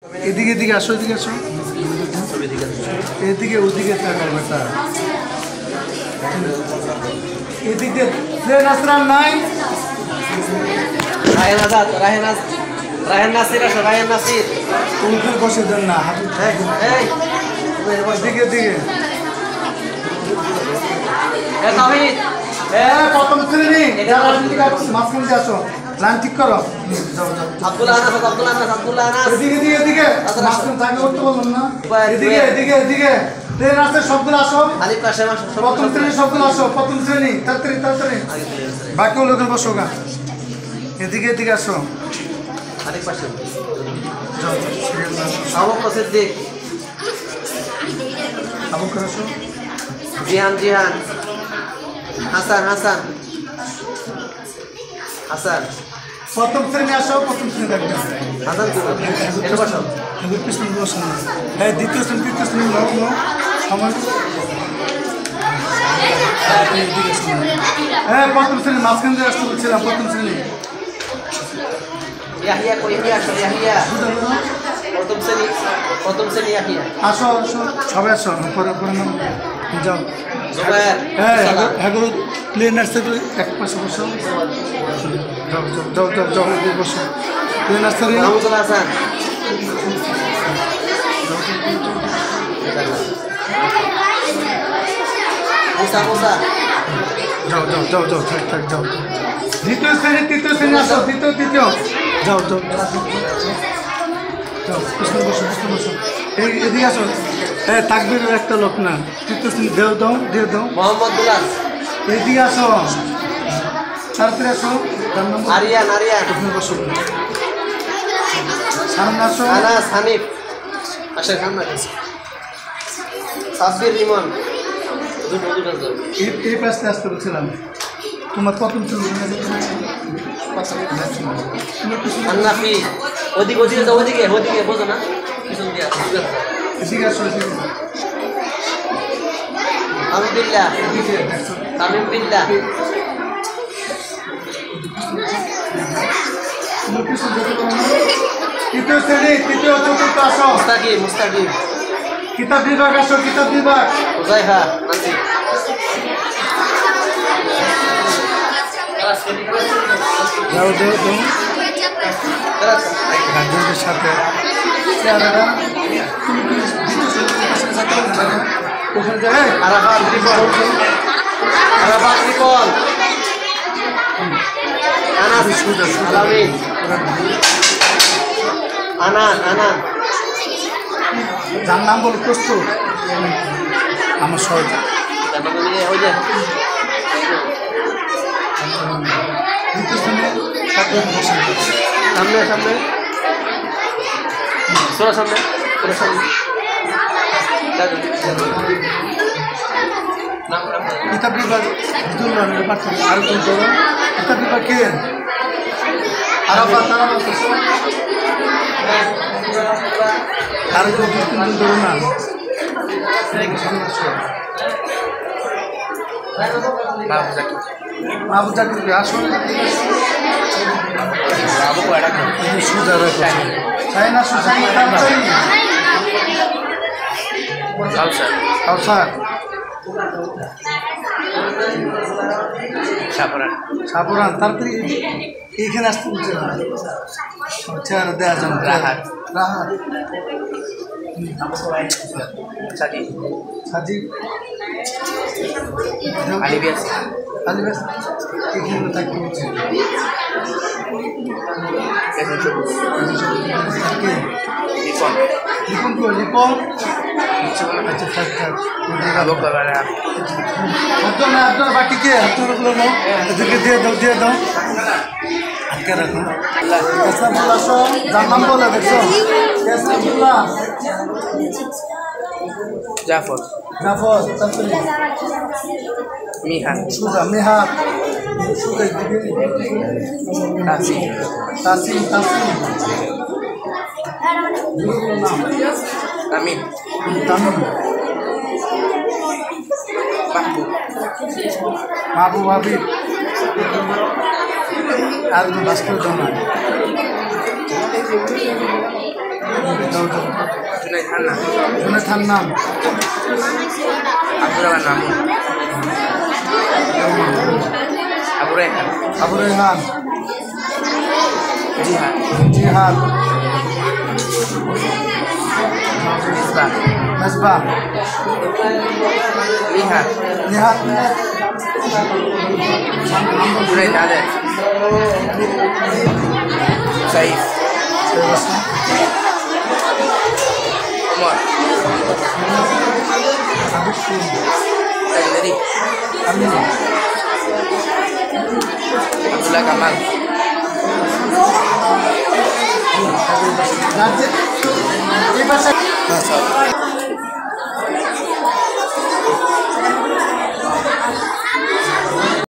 এদিকে এদিকে আসো, এদিকে আসো, এদিকে ওদিকে থাকার বেটা, এদিকে প্লেন আসরান নাই। রায়হান আজাদ, রায়হান নাসির আসো, রায়হান নাসির। তুমি বসে দেন না হাত, এই এদিকে এদিকে। তাহিদ, প্রথম শ্রেণী মাঝখান দিয়ে আসো, লাইন ঠিক করো। আব্দুল্লাহ আনাস, আব্দুল্লাহ আনাস, আব্দুল্লাহ আনাস। এদিকে এদিকে এদিকে মাঝখান জায়গা করতে বললাম না। এদিকে এদিকে এদিকে প্লেন আসে, সবগুলো আসো। আলিফ কাশেম আসো, প্রথম শ্রেণী সবগুলো আসো, প্রথম শ্রেণী তাড়াতাড়ি তাড়াতাড়ি। বাকি লোকের বসো গা, এদিকে এদিকে আসো। আলিফ কাশেম, আবু বকর সিদ্দিক, আবু বকর আসো। জিহান, জিহান, হাসান, হাসান, হাসান। প্রথম শ্রেণী আসো, প্রথম শ্রেণী দেখবে। হাসান কি এটা বসো। পিছনে বসো না। হ্যাঁ, দ্বিতীয় শ্রেণী তৃতীয় শ্রেণী লোক সময়। হ্যাঁ, প্রথম শ্রেণী মাঝখান দিয়ে আসতে বলছিলাম, প্রথম শ্রেণী। ইয়াহিয়া কই, ইয়াহিয়া আসো, ইয়াহিয়া। প্রথম শ্রেণী ইয়াহিয়া। আসো আসো, সবাই আসো, পরে পরে নাম যাও। জুবায়ের, হ্যাঁ, এগারো প্লেন আসতে এক পাশে বসো। যাও যাও যাও যাও যাও বসো। প্লেন আসতে মাহমুদুল হাসান, মুসা, মুসা। যাও যাও যাও যাও, থাক থাক যাও। দ্বিতীয় শ্রেণী তৃতীয় শ্রেণী আসো, দ্বিতীয় তৃতীয়। যাও যাও যাও, পিছনে বসো, পিছনে বসো। এই এদিকে আসো। হ্যাঁ, তাকবীরের একটা লোক না, তৃতীয় শ্রেণী দেও দাও, দিয়ে দাও। মোহাম্মদ দুলাল, এইদিকে আসো, তাড়াতাড়ি আসো। আরিয়ান, আরিয়ান, পিছনে বসো, সামনে আসো। আনাস, হানিফ আসেন সামনে। সাব্বির, রিমন। এই পাশে আসতে বলছিলাম। তোমার প্রথম ছিল আন্নাফি, ওদিকে ওদিকে যাও, ওদিকে ওদিকে বোঝো না, পিছন দিয়া এদিকে আসো, এদিকে। আলহামদুলিল্লাহ, তামিম বিল্লাহ, তুমি পিছনে যেতে পারো না। তৃতীয় শ্রেণী তৃতীয় চতুর্থ আসো। মুস্তাকিম, মুস্তাকিম, কিতাব বিভাগ আসো, কিতাব বিভাগ। হুজাইফা, নাসির। যাও যাও যাও, গার্জেনদের সাথে। ওখানে যাবে। আরাফাত, রিপন, আরাফাত, রিপন, আনাস, আলামিন, আনান, আনান। যার নাম বল প্রস্তুত। আমার সহজ ওই যে দ্বিতীয় শ্রেণী সাথে বসে। সামনে, সামনে, সোরা সামনে, সোরা সামনে। কিতাব বিভাগ আর কোন ধরো কিতাব বিভাগ কে? আরাফাত, আরাফাত আর কোন তিনজন ধরো না। আবু জাকির আসো। সুজা রাখো, তাই না? সুজা কাউসার, সাপুরান। তাড়াতাড়ি এইখানে আসতে বলছে না, চেহারা দেওয়া যাবে। রাহাত, রাহাত, সাজিদ, আলিবিয়াস, আলিবিয়াস এখানে থাকতে বলছে। লিপন কো, লিপন। আচ্ছা থাক থাক, আপনার বাকি কে? হাতুরগুলো নাও, এদেরকে দিয়ে দাও, দিয়ে দাও। আটকে রাখুন। কেসাবুল্লাহ আসো, যার নাম বলে দেখছো। কেসাবুল্লাহ, জাফর, জাফর, তারপরে মিহান, সুজা, মেহাত, সুজা দিকে, তাসিম, তাসিম, তাসিম। নাম তামিম, তামিম, মাহবুব, মাহবুব, হাবিব। আর বাস্তব জমা Jonathan নাম Abu Rehan. Abu Rehan Jihad. Jihad Misbah. Nasbah Lihat. Nihat Junaid Adel. Saif. Umar. Tadi. Amin Abdullah Kamal. That's it.